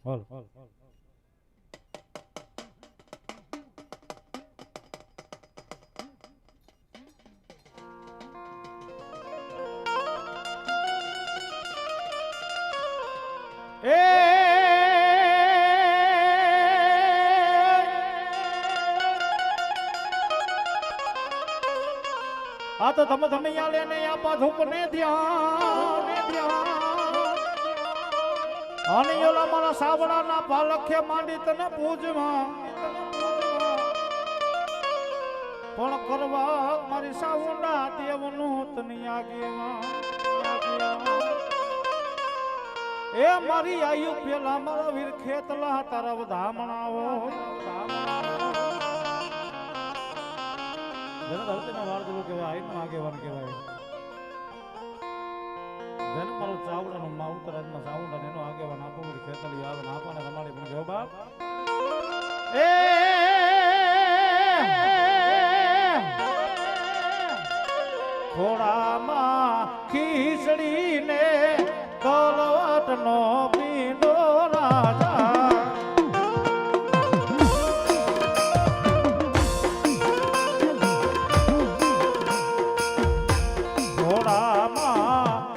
હલ આ તો તમે યાર લેને આપા ધૂપ ને ધ્યાન અને ઓલા મારા સાવડાના પાલખે માંડી તને પૂજમાં પણ કરવા મારી સાવડા દેવનું તની આગેમાં એ મારી આયુ પેલા મારા વીર ખેતલા તારા વધામણાઓ ધરતીના વાળદું કહેવાય આઈનું આગેવાન કહેવાય જેને મારો ચાવડાનો માવતર આજમાં સાઉન્ડ એનો આગેવાન આપો મારી ખેતલી આવે ને આપણને રમાડી પણ ગયો બાપ એ ખોડામાં ખીચડીને કલવટનો પીંડો રાજા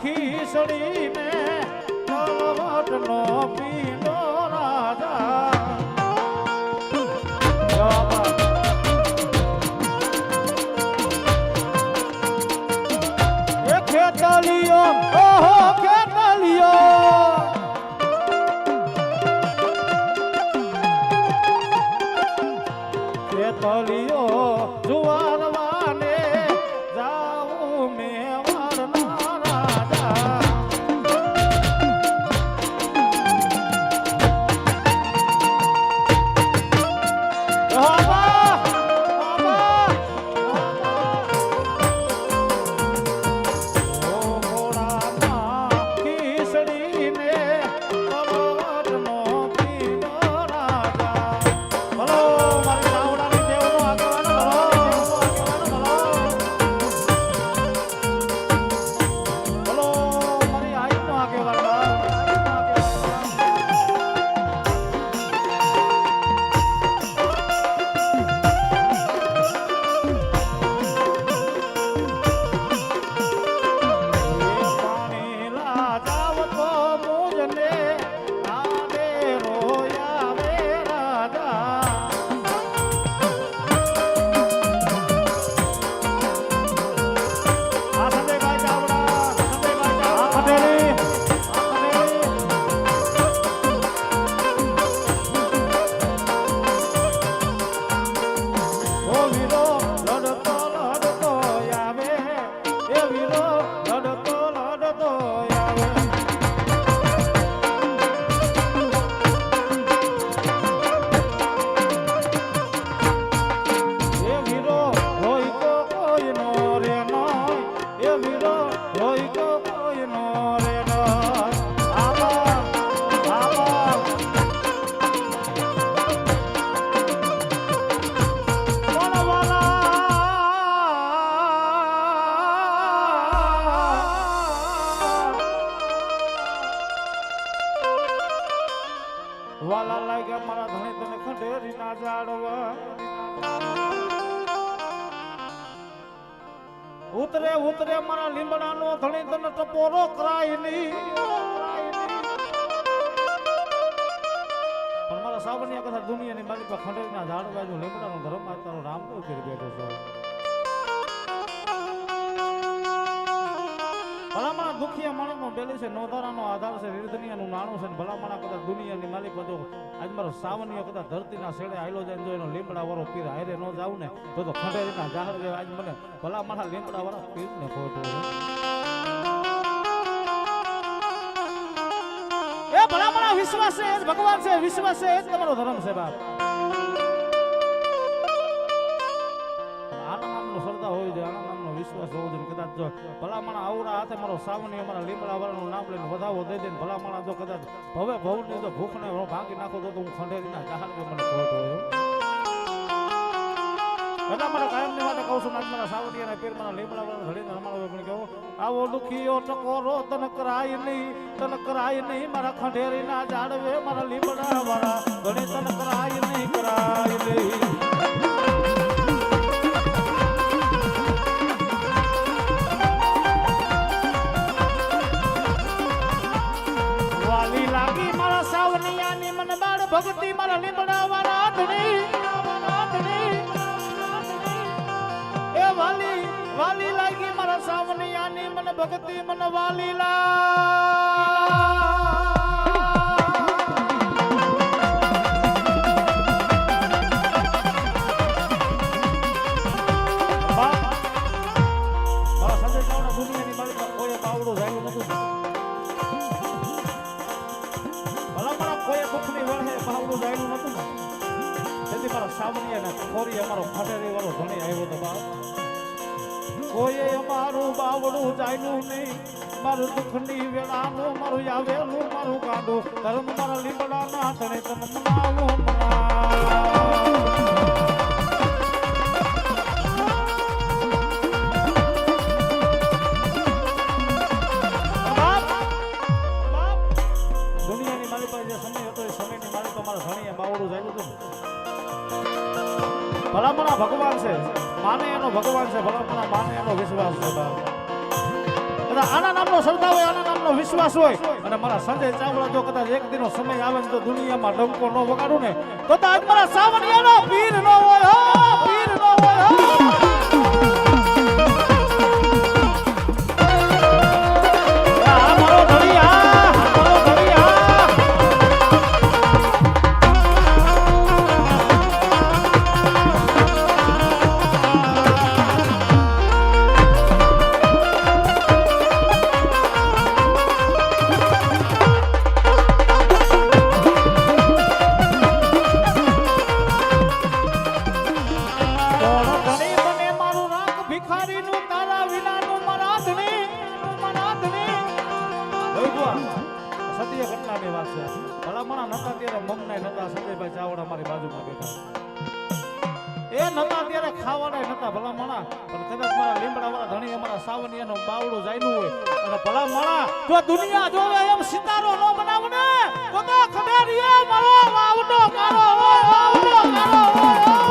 ખીચડીને કલવટનો પીંડો રાજા એ ખેતલિયો ઓહો ખેતલિયો ખેતલિયો જુવારવાને જાઉં મેં વાલા લાગ્યા મારા ધણી તને ખંડેરી ના જાડવા ઉતરે ઉતરે મારા લીમડાનો ધણી તને ટપોરો કરાય નહીં પણ મારા સાવનિયા કથા દુનિયાની મારી પર ખંડેરી ના જાડવા જો લીમડાનો ધર્મ આ તારો રામદેવ કરી બેઠો છે ભલામણા દુખિયા માણસનો બેલી છે નોધારાનો આધાર છે રીરધનિયાનું નાણું છે ભલામણા કદાચ દુનિયાની માલિક બધો આજ મારો સાવનીય કદાચ ધરતીના શેડે આયલો જાય જો એનો લીમડા વાળો પીર હારે ન જાવ ને તો ખંડેરીના જાહેર આજ મને ભલામણા લીમડા વાળા પીર ને ખોટું એ ભલામણા વિશ્વાસ છે ભગવાન છે વિશ્વાસ છે એ જ તમારો ધર્મ છે બાપ આના નામનો શ્રદ્ધા હોય છે આના નામનો વિશ્વાસ હોવો જોઈએ કદાચ જો ભલામણા આવડા હાથે મારો સાવની અમારા લીમડા વાળાનું નામ લઈને વધાવો દઈ દે ભલામણા જો કદાચ ભવે ભવની જો ભૂખને ભાંગી નાખો તો હું ખંડેરીના જાહેર મને ખોટ હોય એટલા માટે કાયમની માટે કહું છું આજ મારા સાવડિયાના પીર મારા લીમડા વાળા ધડીને રમાડો પણ કહો આવો દુખીઓ ટકોરો તન કરાય નહીં મારા ખંડેરીના જાડવે મારા લીમડા વાળા ધણી તન કરાય નહીં વાલી લાગી મારા સાવનિયાની મન બાળ ભક્તિ મારા લીમડા વાળા ધણી એ વાલી લાગી મારા સાવનિયાની મન ભક્તિ મન વાલી મારા સંજય ચાવડા દુનિયાની માલિક કોઈ પાવડો જાય નતું ભલા મારા કોઈ દુઃખની વળે પાવડું જાય નતું તેથી મારા સાવનિયાના ખોરી અમારો ફાટેરી વાળો ધણી આવ્યો તો બાપ કોઈએ અમારું બાવડું જાયલું નહીં મારું દુઃખની વેળાનું મારું આવેલું મારું કાંડું ધર્મ મારા લીમડાના ધણે તન મનાવું દુનિયાની મારી પાસે જે સમય હતો એ સમયની મારી તો મારા ધણીએ બાવડું જાયલું હતું ભલામણા ભગવાન છે માને એનો ભગવાન છે ભલામણા માને એનો વિશ્વાસ છે આના નામનો શ્રદ્ધા હોય આના નામનો વિશ્વાસ હોય અને મારા સંજય ચાવડા જો કદાચ એક દિનો સમય આવે ને તો દુનિયામાં ડંકો ન વગાડું ને તો આજ મારા સાવનિયાનો પીર ન હોય પીર ન હોય સત્ય ઘટનાની વાત છે ભલામણા નતા ત્યારે મમનાય નતા સંજયભાઈ ચાવડા મારી બાજુમાં બેઠા એ નતા ત્યારે ખાવાના નતા ભલામણા પણ કદાચ મારા લીમડા વાળા ધણી અમારા સાવનિયાનો બાવડું જાયલું હોય અને ભલામણા જો દુનિયા જોવે એમ સિતારો ન બનાવ ને તો ખબેરીએ મારો વાવડો કારો હોય વાવડો કારો હોય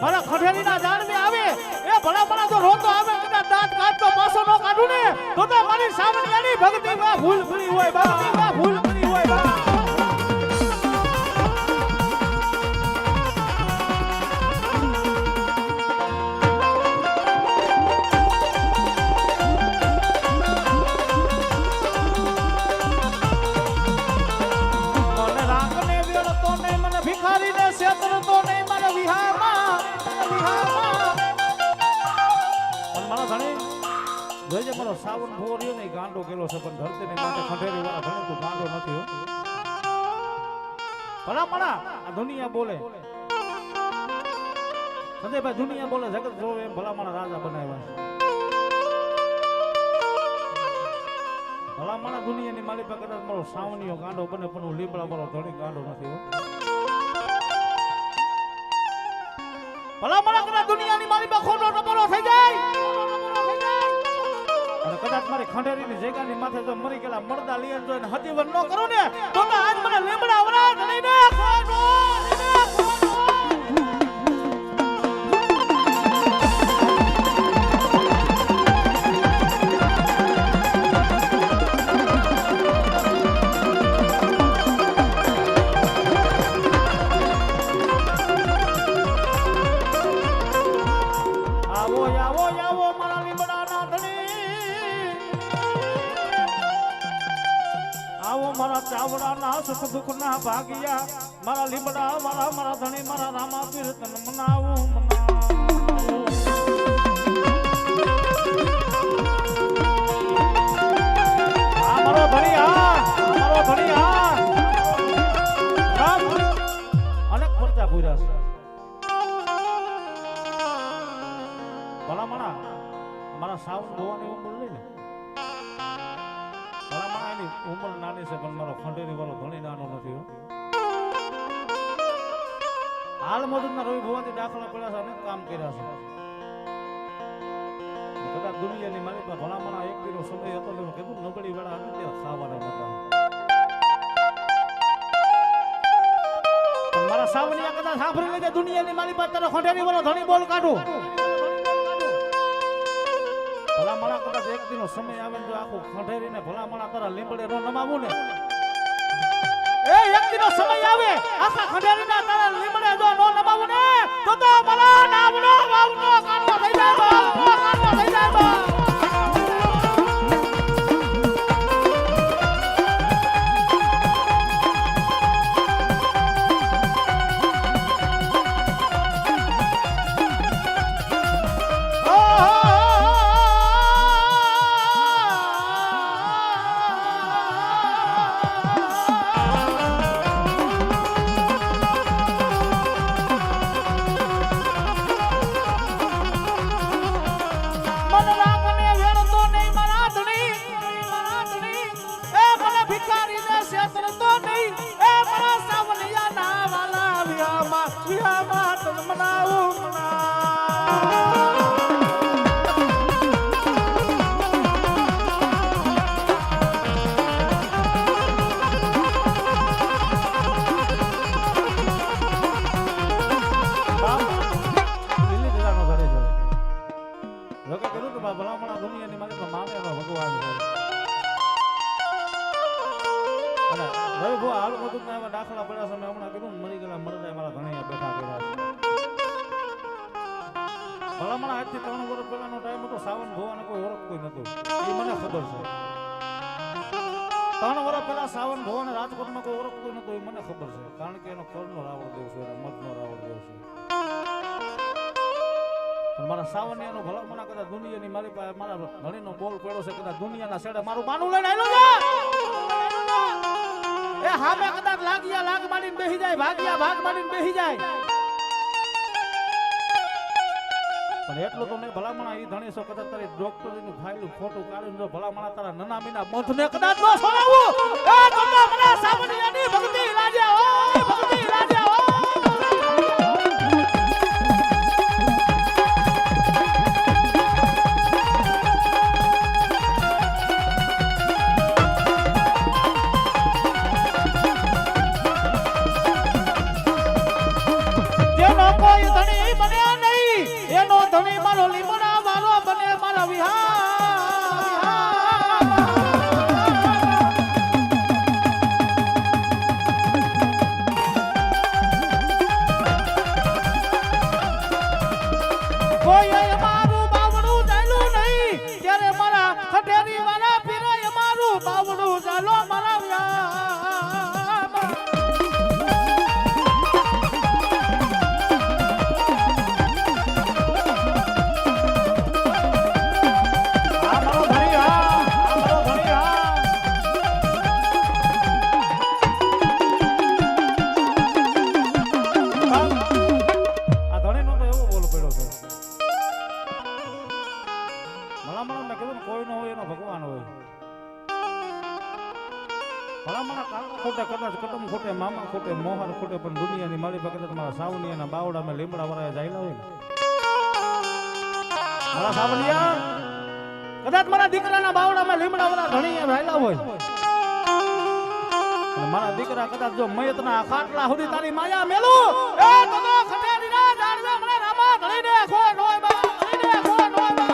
મારા ખંડેરીના જાણવે આવે એ ભલામણા જો રોતો આવે કદાચ દાંત કાઢતો પાછો ન કાઢું ને તો મારી સાવનિયાની ભક્તિમાં ભૂલ કરી હોય ભક્તિમાં ભૂલ કરી હોય મને રાગને વેળતો નહીં મને ભિખારીને શેતરતો નહીં મને વિહારમાં મારા ધણી જોઈજે મારો સાવન ભોવો રહ્યો ને ગાંડો કેલો છે પણ ધરતી ની માટે ખંડેરી વાળા ધણી તું ગાંડો નથી ભલામણા આ દુનિયા બોલે સંજયભાઈ દુનિયા બોલે જગત જોવે એમ ભલામણા રાજા બનાવ્યા છે ભલામણા દુનિયાની માલિક કદાચ મારો સાવનીયો ગાંડો બને પણ હું લીમડા મારો ધણી ગાંડો નથી ભલામણા કદાચ દુનિયાની મારી પાસે ખોટો ટપરો થઈ જાય અને કદાચ મારી ખંડેરીની જગ્યાની માથે જો મરી ગયેલા મરદા લીએ જોઈને હજીવન ન કરું ને તો આજ મને લીમડા વરા લઈને આવો આવો મારા ચાવડાના સુખ દુઃખના ભાગ્યા મારા લીમડા વાળા મારા ધણી મારા રામા પીર તન મનાવું મારો ધણી મારો ધણી અનેક પરચા પૂર્યા છે ભલામણા મારા સાવન ધોવાની ઉંમર લઈ ને ભલામણા એની ઉંમર નાની છે પણ મારો ખંડેરી વાળો ધણી નાનો નથી હાલ મોદના રવિ ભુવાથી દાખલા પડ્યા છે અનેક કામ કર્યા છે કદાચ દુનિયાની મારી પાસે ભલામણા એક દીનો સમય હતો એટલે કીધું નબળી વેળા હતી ત્યાં ખાવાના હતા પણ મારા સાવનિયા કદાચ સાંભળી લેજે દુનિયાની મારી પાસે તારો ખંડેરી વાળો ધણી બોલ કાઢું ભલામણા કદાચ એક દિનો સમય આવે જો આખું ખંડેરીને ભલામણા તારા લીંબડે નો નમાવું ને એ એક દિનો સમય આવે આખા ખંડેરીના તારા લીંબડે જો નો નમાવું ને તો મારા નામનો વાવનો કાઢવો થઈ જાય કાઢવો થઈ જાય ભલામણા દુનિયાની મારી તો માને ભગવાન છે અને રવિ ભુવા હાલ બધું એવા દાખલા પડ્યા છે મેં હમણાં કીધું મરી ગયેલા મરદાય મારા ઘણા બેઠા કર્યા છે ભલામણા આજથી 3 વર્ષ પહેલાનો ટાઈમ હતો સાવન ભુવાને કોઈ ઓળખતું નતું એ મને ખબર છે 3 વર્ષ પહેલા સાવન ભુવાને રાજકોટમાં કોઈ ઓળખતું નતું એ મને ખબર છે કારણ કે એનો કરનો રાવણ દેવ છે મધનો રાવણ દેવ છે મારા સાવનિયાનો ભલામણા કદાચ દુનિયાની મારી પાસે મારા ધણીનો બોલ પડ્યો છે કદાચ દુનિયાના છેડે મારું બાનું લઈને આવ્યો છે એ હામે કદાચ લાગિયા લાગ માડીને બેહી જાય ભાગ્યા ભાગ માડીને બેહી જાય પણ એટલું તો નહીં ભલામણા ઈ ધણી છો કદાચ તારી ડોક્ટરીનું ફાઇલ ફોટો કાઢીને જો ભલામણા તારા નના મીના બંધને કદાચ ન છોડાવું એ તો મને સાવનિયાની ભક્તિ લાજ્યા હો ભક્તિ લાજ્યા હો ધણી મારો લીમડા વાળો બને મારા કોઈ મારું બાવડું ચાલ્યું નહીં ત્યારે મારા ખટેરી વાળા પીરાય મારું બાવડું ચાલો મારા ખોટે મામા ખોટે મોહર ખોટે પણ દુનિયાની મારી પાસે તમારા સાવનિયાના બાવડા મેં લીમડા વરાય જાયલા હોય મારા સાવનિયા કદાચ મારા દીકરાના બાવડા મેં લીમડા વરા ઘણી જાયલા હોય મારા દીકરા કદાચ જો મયતના ખાટલા સુધી તારી માયા મેલું એ તો ખટેરીના જાણજે મને રામા ધણીને ખોટ હોય બા ધણીને ખોટ હોય બા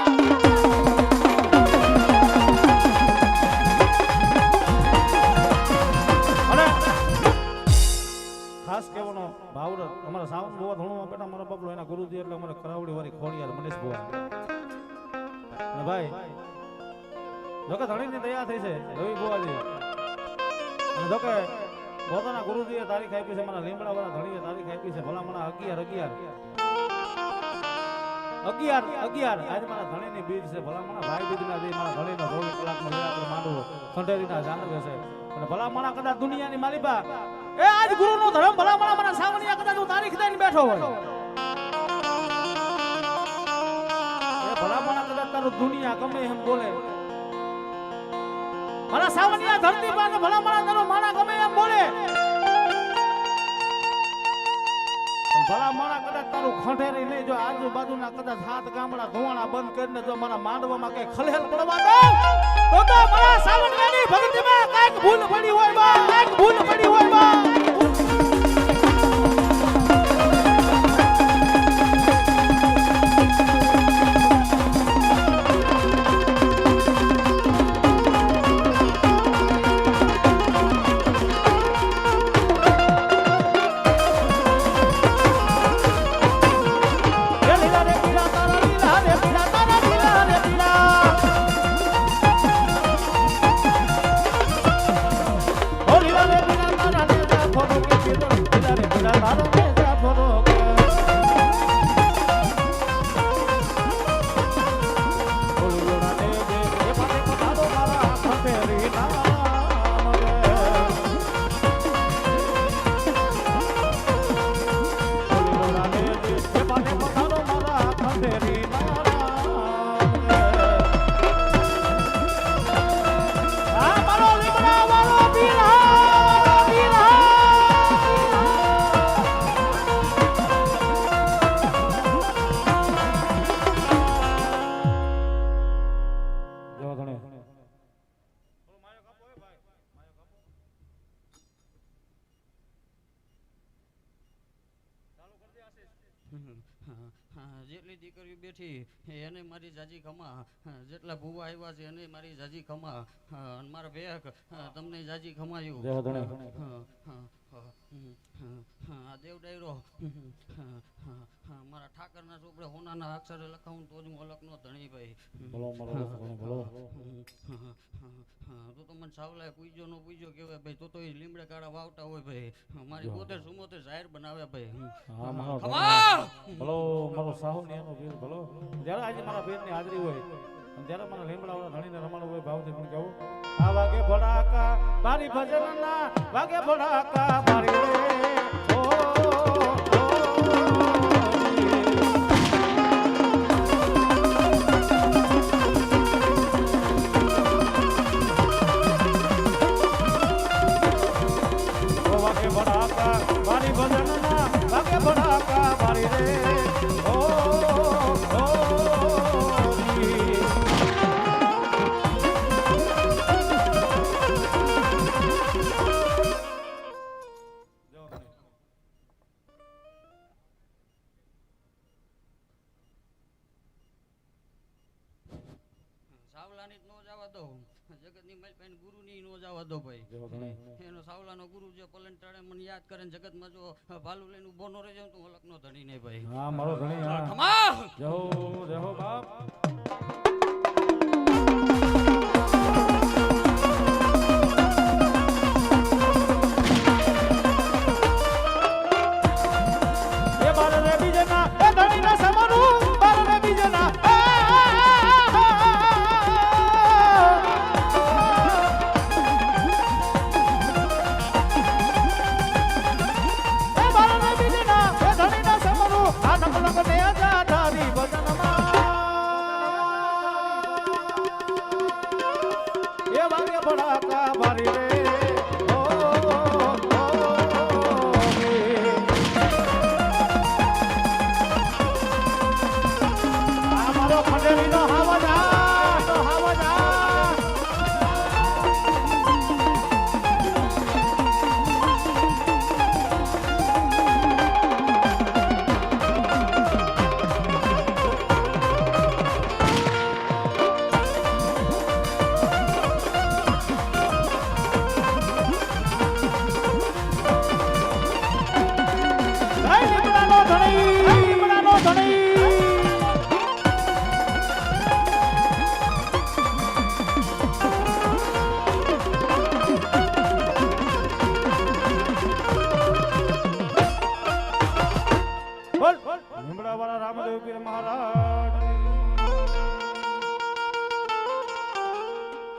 ખાસ કહેવાનો ભાવડ અમારા સાવન ભુવા ધોણમાં બેઠા મારા બબલો એના ગુરુજી એટલે અમારે કરાવડી વાળી ખોડિયાર મનીષ ભુવા અને ભાઈ જોકે ધણીની દયા થઈ છે રવિ ભુવાજી અને જો કે પોતાના ગુરુજીએ તારીખ આપી છે, મારા લીમડા વાળા ધણીએ તારીખ આપી છે, ભલા મને 11 આજે મારા ધણીની બીજ છે, ભલા મને ભાઈ બીજના દી મારા ધણીનો 24 કલાકનો વેળા આપણે માંડવો ખંડેરીના જાનવે છે, અને ભલા મને કદાચ દુનિયાની માલિબા એ આજ ગુરુનો ધર્મ ભલા મને મારા સાવણિયા કદાચ હું તારીખ દઈને બેઠો હોય એ ભલા મને કદાચ તારું દુનિયા ગમે એમ બોલે, મારા સાવણિયા ધરતી પર ભલા મને તારો માણા ગમે એમ બોલે, ભલા માણા કદાચ તારું ખંડેરી નહીં, જો આજુબાજુના કદાચ 7 ગામડા ધોવાણા બંધ કરીને જો મારા માંડવામાં કઈ ખલેલ પડવા દો તો મારા સાવણિયાની ભક્તિમાં કઈક ભૂલ પડી હોય બા, કઈક ભૂલ પડી હોય બા. જેટલી દીકરીઓ બેઠી એને મારી જાજી ખમા, જેટલા ભૂવા આવ્યા છે એને મારી જાજી ખમા, અને મારા બેક તમને જાજી ખમાયું. આ દેવ ડાયરો મારા ઠાકરના ચોપડે હોનાના અક્ષરે લખાવું તો જ હું અલગનો ધણી ભાઈ. તો મને સાવલાય પૂજો નો પૂજો કહેવાય ભાઈ, તો એ લીમડે કાળા વાવતા હોય ભાઈ, મારી 72-74 જાહેર બનાવે ભાઈ. ભલો મારો સાહુનિયાનો વીર ભલો, જ્યારે આજે મારા બેનની હાજરી હોય અને જ્યારે મારા લીમડા વાળા ધણીને રમાડવું હોય ભાવથી મને કહું આ વાગે ભડાકા મારી ભજનના વાગે ભડાકા મારી રે ઓ વાગે ભડાકા મારી ભજનના વાગે ભડાકા મારી રે ઓ સાવલાની નો જવા દો, જગતની માલપાઈ ગુરુની નો જવા દો ભાઈ. એનો સાવલાનો ગુરુ જે પલંટાળે મને યાદ કરે જગતમાં જો ભાલુ લઈને ઉભો નો રહી જાઉં તો અલગનો ધણી નહીં ભાઈ. હા મારો ધણી હા ખમા જો